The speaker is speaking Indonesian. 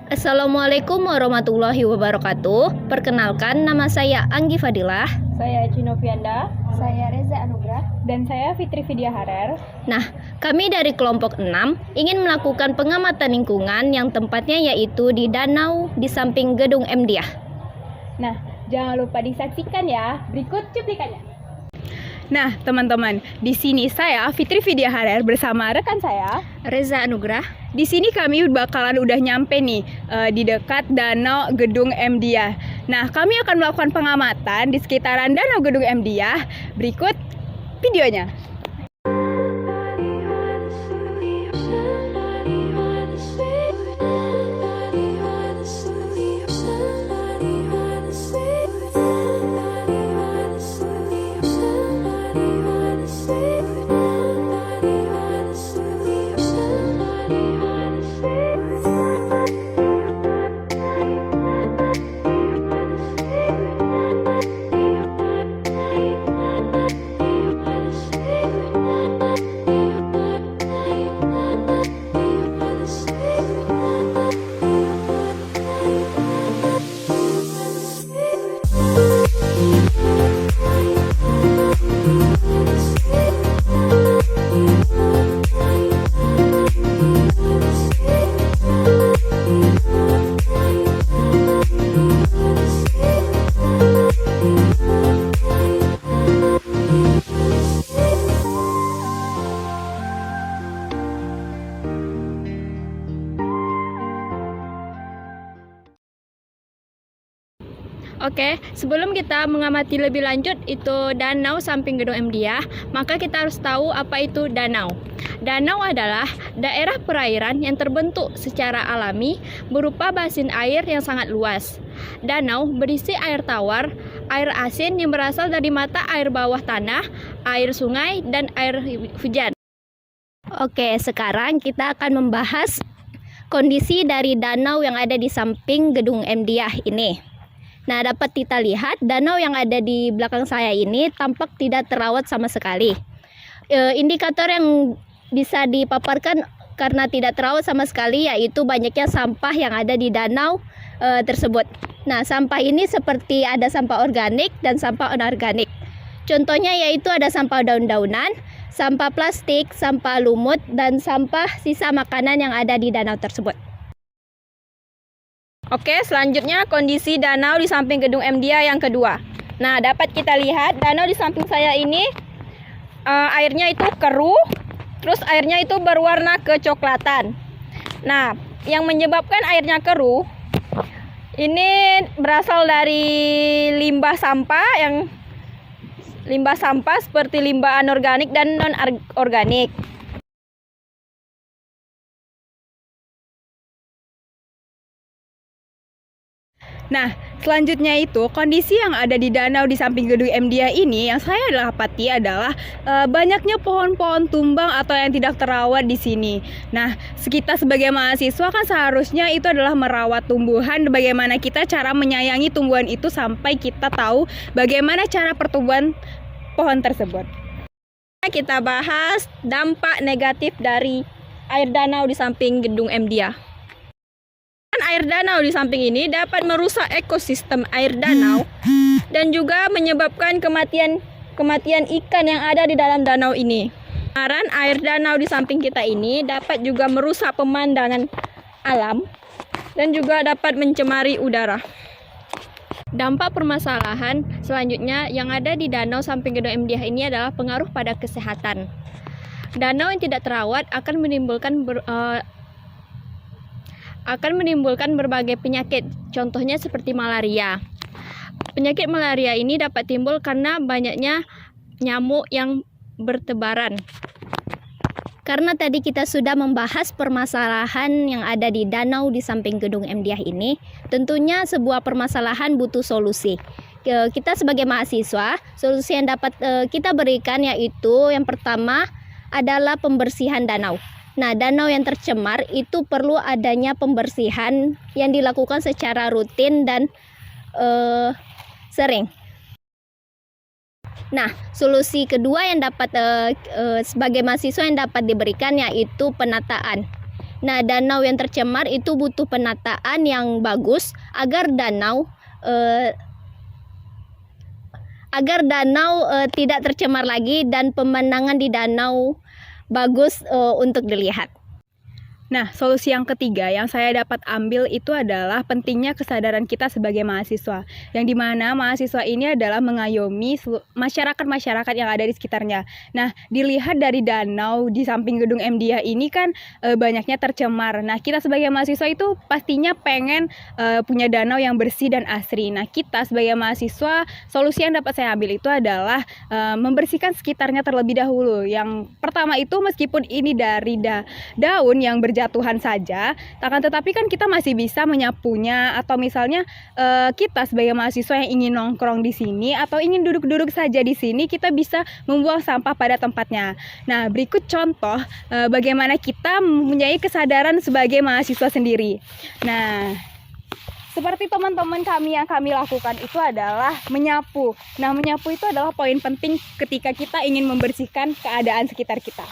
Assalamualaikum warahmatullahi wabarakatuh. Perkenalkan, nama saya Anggi Fadilah. Saya Cino Fianda. Saya Reza Anugrah. Dan saya Fitri Vidya Harer. Nah, kami dari kelompok 6 ingin melakukan pengamatan lingkungan yang tempatnya yaitu di danau di samping gedung MDiah. Nah, jangan lupa disaksikan ya. Berikut cuplikannya. Nah, teman-teman, di sini saya Fitri Vidya Harer bersama rekan saya Reza Anugrah. Di sini kami bakalan udah nyampe nih di dekat danau gedung MDiah. Nah, kami akan melakukan pengamatan di sekitaran danau gedung MDiah. Berikut videonya. Oke, sebelum kita mengamati lebih lanjut itu danau samping gedung MDiah, maka kita harus tahu apa itu danau. Danau adalah daerah perairan yang terbentuk secara alami berupa basin air yang sangat luas. Danau berisi air tawar, air asin yang berasal dari mata air bawah tanah, air sungai, dan air hujan. Oke, sekarang kita akan membahas kondisi dari danau yang ada di samping gedung MDiah ini. Nah, dapat kita lihat danau yang ada di belakang saya ini tampak tidak terawat sama sekali. Indikator yang bisa dipaparkan karena tidak terawat sama sekali yaitu banyaknya sampah yang ada di danau tersebut. Nah, sampah ini seperti ada sampah organik dan sampah anorganik. Contohnya yaitu ada sampah daun-daunan, sampah plastik, sampah lumut, dan sampah sisa makanan yang ada di danau tersebut. Oke, selanjutnya kondisi danau di samping gedung MDiah yang kedua. Nah, dapat kita lihat danau di samping saya ini airnya itu keruh, terus airnya itu berwarna kecoklatan. Nah, yang menyebabkan airnya keruh ini berasal dari limbah sampah seperti limbah anorganik dan non-organik. Nah, selanjutnya itu kondisi yang ada di danau di samping gedung MDiah ini yang saya dapati adalah banyaknya pohon-pohon tumbang atau yang tidak terawat di sini. Nah, kita sebagai mahasiswa kan seharusnya itu adalah merawat tumbuhan, bagaimana kita cara menyayangi tumbuhan itu sampai kita tahu bagaimana cara pertumbuhan pohon tersebut. Kita bahas dampak negatif dari air danau di samping gedung MDiah. Air danau di samping ini dapat merusak ekosistem air danau dan juga menyebabkan kematian ikan yang ada di dalam danau ini. Air danau di samping kita ini dapat juga merusak pemandangan alam dan juga dapat mencemari udara. Dampak permasalahan selanjutnya yang ada di danau samping gedung MDiah ini adalah pengaruh pada kesehatan. Danau yang tidak terawat akan menimbulkan berbagai penyakit, contohnya seperti malaria. Penyakit malaria ini dapat timbul karena banyaknya nyamuk yang bertebaran. Karena tadi kita sudah membahas permasalahan yang ada di danau di samping gedung MDiah ini, tentunya sebuah permasalahan butuh solusi. Kita sebagai mahasiswa, solusi yang dapat kita berikan yaitu yang pertama adalah pembersihan danau. Nah, danau yang tercemar itu perlu adanya pembersihan yang dilakukan secara rutin dan sering. Nah, solusi kedua yang dapat sebagai mahasiswa yang dapat diberikan yaitu penataan. Nah, danau yang tercemar itu butuh penataan yang bagus agar danau tidak tercemar lagi dan pemandangan di danau bagus untuk dilihat. Nah, solusi yang ketiga yang saya dapat ambil itu adalah pentingnya kesadaran kita sebagai mahasiswa. Yang dimana mahasiswa ini adalah mengayomi masyarakat-masyarakat yang ada di sekitarnya. Nah, dilihat dari danau di samping gedung MDIA ini kan banyaknya tercemar. Nah, kita sebagai mahasiswa itu pastinya pengen punya danau yang bersih dan asri. Nah, kita sebagai mahasiswa, solusi yang dapat saya ambil itu adalah membersihkan sekitarnya terlebih dahulu. Yang pertama itu meskipun ini dari daun yang berjatuhan saja, akan tetapi kan kita masih bisa menyapunya, atau misalnya kita sebagai mahasiswa yang ingin nongkrong di sini atau ingin duduk-duduk saja di sini, kita bisa membuang sampah pada tempatnya. Nah, berikut contoh bagaimana kita mempunyai kesadaran sebagai mahasiswa sendiri. Nah, seperti teman-teman kami yang kami lakukan itu adalah menyapu. Nah, menyapu itu adalah poin penting ketika kita ingin membersihkan keadaan sekitar kita.